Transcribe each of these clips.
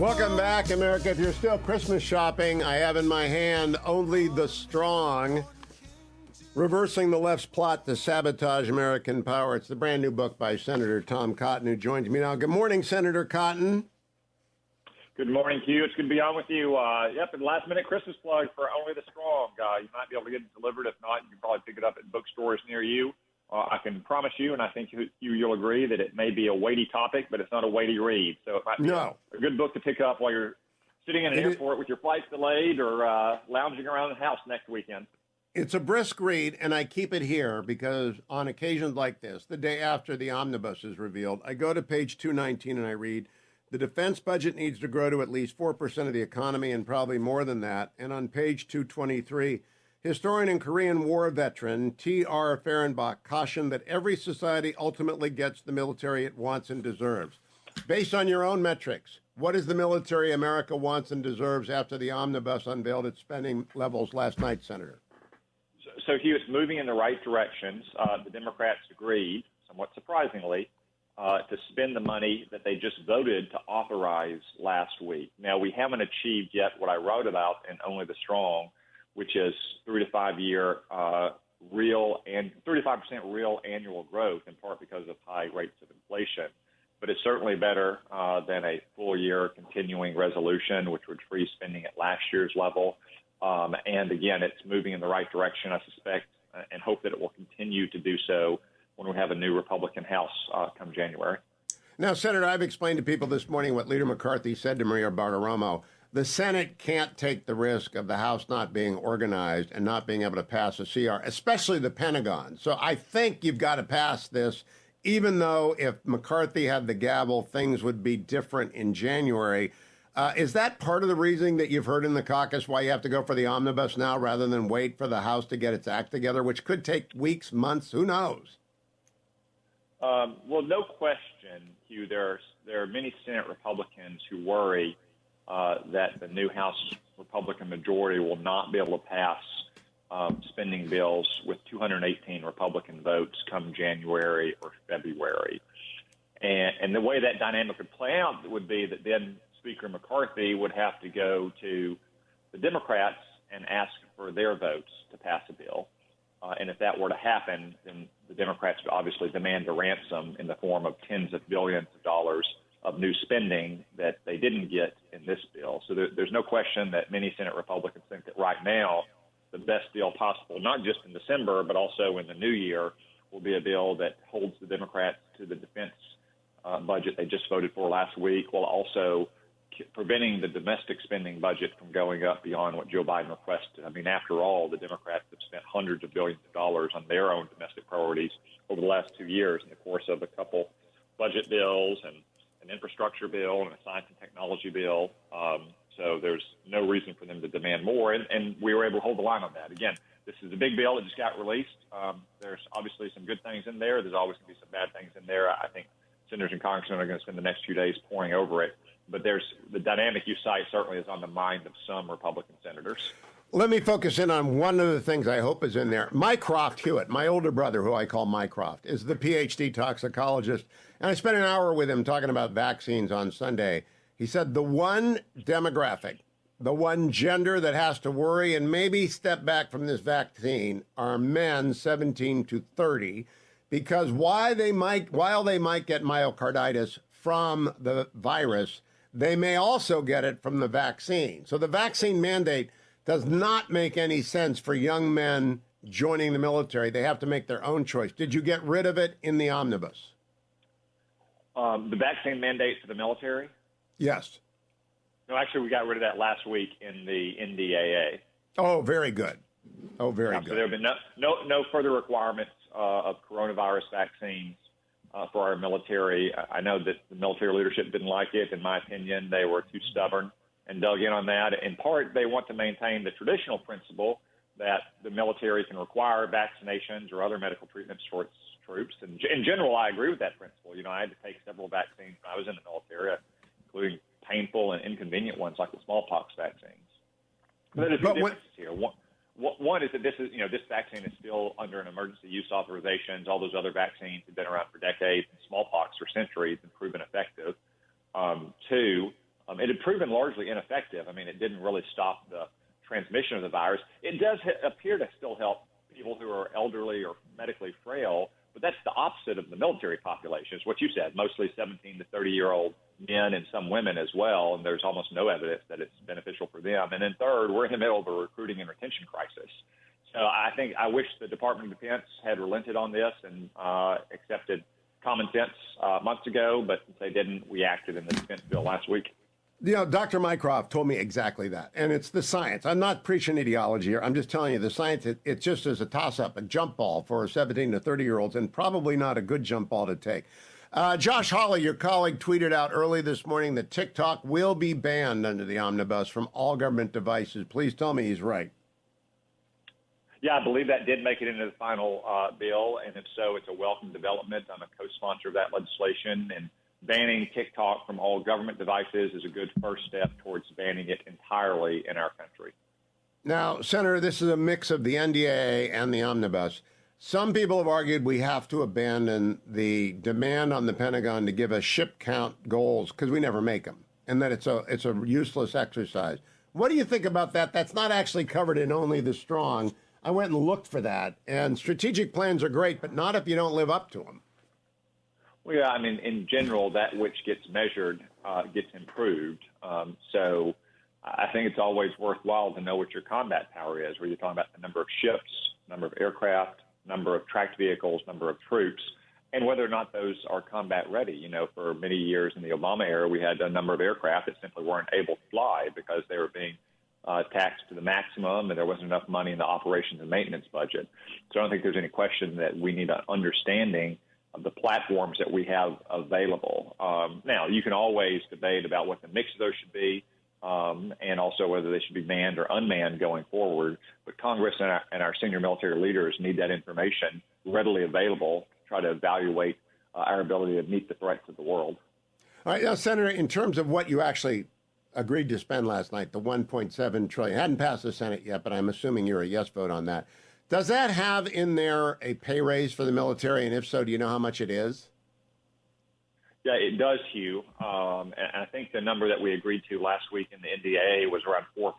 Welcome back, America. If you're still Christmas shopping, I have in my hand Only the Strong, Reversing the Left's Plot to Sabotage American Power. It's the brand new book by Senator Tom Cotton, who joins me now. Good morning, Senator Cotton. Good morning, Hugh. It's good to be on with you. And last-minute Christmas plug for Only the Strong. You might be able to get it delivered. If not, you can probably pick it up at bookstores near you. I can promise you, and I think you'll agree, that it may be a weighty topic, but it's not a weighty read. So it might be a good book to pick up while you're sitting in an airport with your flights delayed or lounging around the house next weekend. It's a brisk read, and I keep it here because on occasions like this, the day after the Omnibus is revealed, I go to page 219 and I read, the defense budget needs to grow to at least 4% of the economy and probably more than that. And on page 223, historian and Korean War veteran T.R. Fehrenbach cautioned that every society ultimately gets the military it wants and deserves. Based on your own metrics, what is the military America wants and deserves after the Omnibus unveiled its spending levels last night, Senator? So, Hugh, it's moving in the right directions. The Democrats agreed, somewhat surprisingly, to spend the money that they just voted to authorize last week. Now, we haven't achieved yet what I wrote about in Only the Strong, which is 3 to 5 year real and 35% real annual growth, in part because of high rates of inflation. But it's certainly better than a full year continuing resolution, which would freeze spending at last year's level. And again, it's moving in the right direction, I suspect, and hope that it will continue to do so when we have a new Republican House come January. Now, Senator, I've explained to people this morning what Leader McCarthy said to Maria Bartiromo. The Senate can't take the risk of the House not being organized and not being able to pass a CR, especially the Pentagon. So I think you've got to pass this, even though if McCarthy had the gavel, things would be different in January. Is that part of the reasoning that you've heard in the caucus why you have to go for the omnibus now rather than wait for the House to get its act together, which could take weeks, months, who knows? Well, no question, Hugh. There are many Senate Republicans who worry that the new House Republican majority will not be able to pass spending bills with 218 Republican votes come January or February. And the way that dynamic would play out would be that then Speaker McCarthy would have to go to the Democrats and ask for their votes to pass a bill. And if that were to happen, then the Democrats would obviously demand a ransom in the form of tens of billions of dollars of new spending that they didn't get in this bill. So there's no question that many Senate Republicans think that right now the best deal possible, not just in December, but also in the new year, will be a bill that holds the Democrats to the defense budget they just voted for last week, while also preventing the domestic spending budget from going up beyond what Joe Biden requested. I mean, after all, the Democrats have spent hundreds of billions of dollars on their own domestic priorities over the last 2 years in the course of a couple budget bills and an infrastructure bill and a science and technology bill. So there's no reason for them to demand more. And we were able to hold the line on that. Again, this is a big bill that just got released. There's obviously some good things in there. There's always going to be some bad things in there. I think senators and congressmen are going to spend the next few days poring over it. But there's the dynamic you cite certainly is on the mind of some Republican senators. Let me focus in on one of the things I hope is in there. Mycroft Hewitt, my older brother, who I call Mycroft, is the PhD toxicologist. And I spent an hour with him talking about vaccines on Sunday. He said the one demographic, the one gender that has to worry and maybe step back from this vaccine are men 17 to 30, because while they might get myocarditis from the virus, they may also get it from the vaccine. So the vaccine mandate does not make any sense for young men joining the military. They have to make their own choice. Did you get rid of it in the omnibus? The vaccine mandate for the military? Yes. No, actually, we got rid of that last week in the NDAA. Oh, very good. Oh, very good. So there have been no further requirements of coronavirus vaccines for our military. I know that the military leadership didn't like it. In my opinion, they were too stubborn and dug in on that. In part, they want to maintain the traditional principle that the military can require vaccinations or other medical treatments for its troops. And in general, I agree with that principle. You know, I had to take several vaccines when I was in the military, including painful and inconvenient ones like the smallpox vaccines. But there's two differences here. One is that this vaccine is still under an emergency use authorizations. All those other vaccines have been around for decades, and smallpox for centuries and proven effective. Two, It had proven largely ineffective. I mean, it didn't really stop the transmission of the virus. It does appear to still help people who are elderly or medically frail, but that's the opposite of the military population. It's what you said, mostly 17 to 30-year-old men and some women as well, and there's almost no evidence that it's beneficial for them. And then third, we're in the middle of a recruiting and retention crisis. So I wish the Department of Defense had relented on this and accepted common sense months ago, but since they didn't, we acted in the defense bill last week. You know, Dr. Mycroft told me exactly that, and it's the science. I'm not preaching ideology here. I'm just telling you the science. It just is a toss-up, a jump ball for 17 to 30-year-olds, and probably not a good jump ball to take. Josh Hawley, your colleague, tweeted out early this morning that TikTok will be banned under the Omnibus from all government devices. Please tell me he's right. Yeah, I believe that did make it into the final bill, and if so, it's a welcome development. I'm a co-sponsor of that legislation, and banning TikTok from all government devices is a good first step towards banning it entirely in our country. Now, Senator, this is a mix of the NDAA and the Omnibus. Some people have argued we have to abandon the demand on the Pentagon to give us ship count goals because we never make them, and that it's a useless exercise. What do you think about that? That's not actually covered in Only the Strong. I went and looked for that, and strategic plans are great, but not if you don't live up to them. Well, yeah, I mean, in general, that which gets measured gets improved. So I think it's always worthwhile to know what your combat power is, where you're talking about the number of ships, number of aircraft, number of tracked vehicles, number of troops, and whether or not those are combat ready. You know, for many years in the Obama era, we had a number of aircraft that simply weren't able to fly because they were being taxed to the maximum, and there wasn't enough money in the operations and maintenance budget. So I don't think there's any question that we need an understanding of the platforms that we have available. Now, you can always debate about what the mix of those should be, and also whether they should be manned or unmanned going forward. But Congress and our senior military leaders need that information readily available to try to evaluate our ability to meet the threats of the world. All right, now, Senator, in terms of what you actually agreed to spend last night, the $1.7 trillion. Hadn't passed the Senate yet, but I'm assuming you're a yes vote on that. Does that have in there a pay raise for the military? And if so, do you know how much it is? Yeah, it does, Hugh. And I think the number that we agreed to last week in the NDAA was around 4%.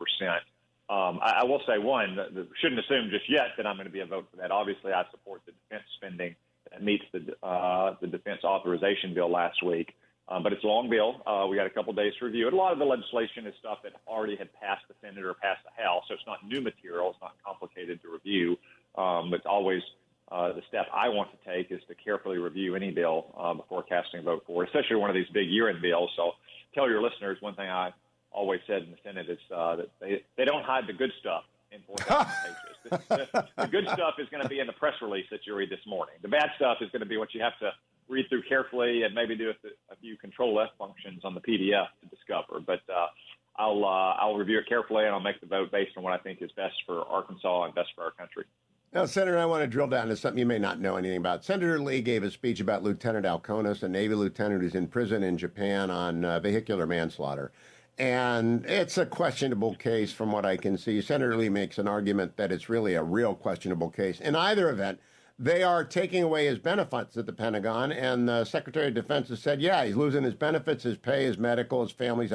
I will say, one, shouldn't assume just yet that I'm going to be a vote for that. Obviously, I support the defense spending that meets the defense authorization bill last week. But it's a long bill. We got a couple days to review it. A lot of the legislation is stuff that already had passed the Senate or passed the House, so it's not new material. It's not complicated to review. But always the step I want to take is to carefully review any bill before casting a vote for it, especially one of these big year-end bills. So tell your listeners, one thing I always said in the Senate is that they don't hide the good stuff in 4,000 pages. The good stuff is going to be in the press release that you read this morning. The bad stuff is going to be what you have to read through carefully and maybe do a few Control-F functions on the PDF to discover. But I'll review it carefully, and I'll make the vote based on what I think is best for Arkansas and best for our country. Now, Senator, I want to drill down to something you may not know anything about. Senator Lee gave a speech about Lieutenant Alconus, a Navy lieutenant who's in prison in Japan on vehicular manslaughter. And it's a questionable case from what I can see. Senator Lee makes an argument that it's really a real questionable case. In either event, they are taking away his benefits at the Pentagon, and the Secretary of Defense has said, yeah, he's losing his benefits, his pay, his medical, his family's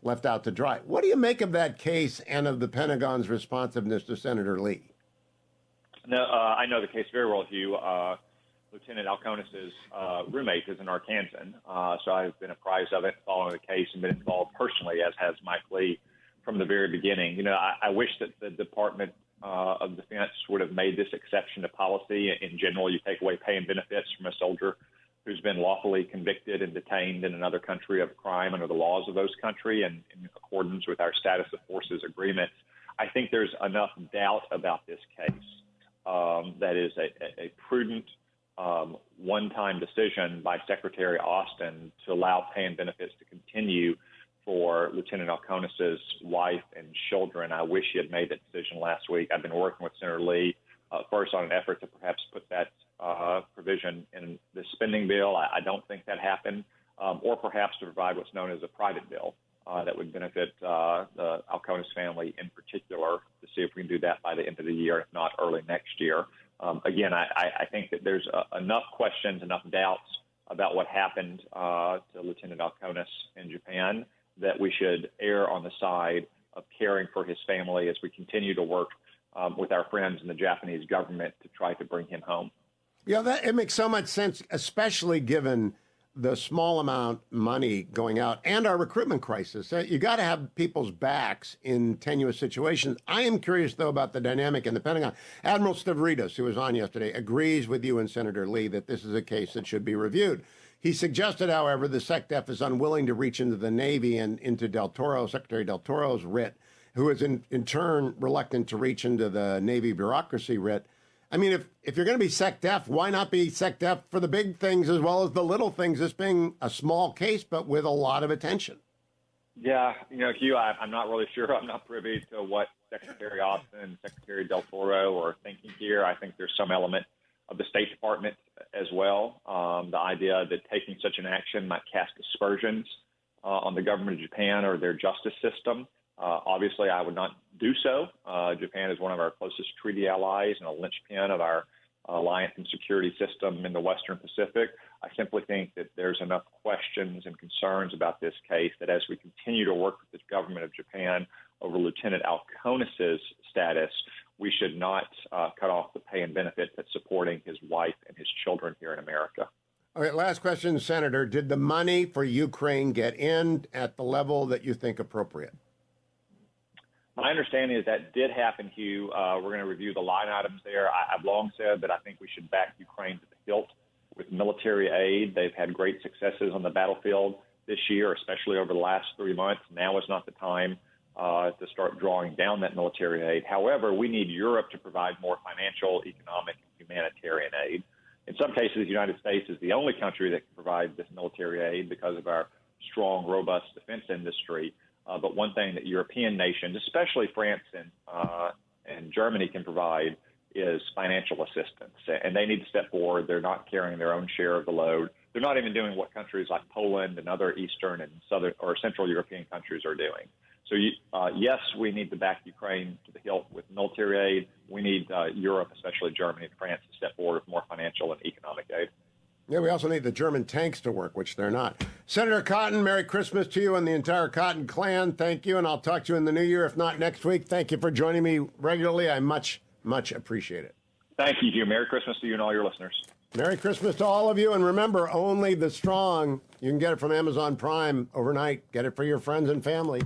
left out to dry. What do you make of that case and of the Pentagon's responsiveness to Senator Lee? No, I know the case very well, Hugh. Lieutenant Alconus's roommate is an Arkansan, so I've been apprised of it, following the case, and been involved personally, as has Mike Lee, from the very beginning. You know, I wish that the Department of Defense would have made this exception to policy. In general, you take away pay and benefits from a soldier who's been lawfully convicted and detained in another country of crime under the laws of those country and in accordance with our status of forces agreements. I think there's enough doubt about this case that is a prudent one-time decision by Secretary Austin to allow pay and benefits to continue for Lieutenant Alconus's wife and children. I wish he had made that decision last week. I've been working with Senator Lee first on an effort to perhaps put that provision in the spending bill. I don't think that happened, or perhaps to provide what's known as a private bill that would benefit the Alconus family in particular, to see if we can do that by the end of the year, if not early next year. Again, I think that there's enough questions, enough doubts about what happened to Lieutenant Alconus in Japan that we should err on the side of caring for his family as we continue to work with our friends in the Japanese government to try to bring him home. Yeah, it makes so much sense, especially given the small amount of money going out and our recruitment crisis. You got to have people's backs in tenuous situations. I am curious, though, about the dynamic in the Pentagon. Admiral Stavridis, who was on yesterday, agrees with you and Senator Lee that this is a case that should be reviewed. He suggested, however, the SecDef is unwilling to reach into the Navy and into Secretary Del Toro's writ, who is in turn reluctant to reach into the Navy bureaucracy writ. I mean, if you're going to be SecDef, why not be SecDef for the big things as well as the little things, this being a small case, but with a lot of attention? Yeah, Hugh, I'm not really sure. I'm not privy to what Secretary Austin and Secretary Del Toro are thinking here. I think there's some element of the State Department as well. The idea that taking such an action might cast aspersions on the government of Japan or their justice system. Obviously, I would not do so. Japan is one of our closest treaty allies and a linchpin of our alliance and security system in the Western Pacific. I simply think that there's enough questions and concerns about this case that as we continue to work with the government of Japan over Lieutenant Alconus's status, we should not cut off the pay and benefits that's supporting his wife and his children here in America. All right, last question, Senator. Did the money for Ukraine get in at the level that you think appropriate? My understanding is that did happen, Hugh. We're going to review the line items there. I've long said that I think we should back Ukraine to the hilt with military aid. They've had great successes on the battlefield this year, especially over the last 3 months. Now is not the time to start drawing down that military aid. However, we need Europe to provide more financial, economic, and humanitarian aid. In some cases, the United States is the only country that can provide this military aid because of our strong, robust defense industry. But one thing that European nations, especially France and Germany, can provide is financial assistance. And they need to step forward. They're not carrying their own share of the load. They're not even doing what countries like Poland and other Eastern and Southern or Central European countries are doing. So, yes, we need to back Ukraine to the hilt with military aid. We need Europe, especially Germany and France, to step forward with more financial and economic aid. Yeah, we also need the German tanks to work, which they're not. Senator Cotton, Merry Christmas to you and the entire Cotton clan. Thank you, and I'll talk to you in the new year, if not next week. Thank you for joining me regularly. I much appreciate it. Thank you, Hugh. Merry Christmas to you and all your listeners. Merry Christmas to all of you, and remember, only the strong. You can get it from Amazon Prime overnight. Get it for your friends and family.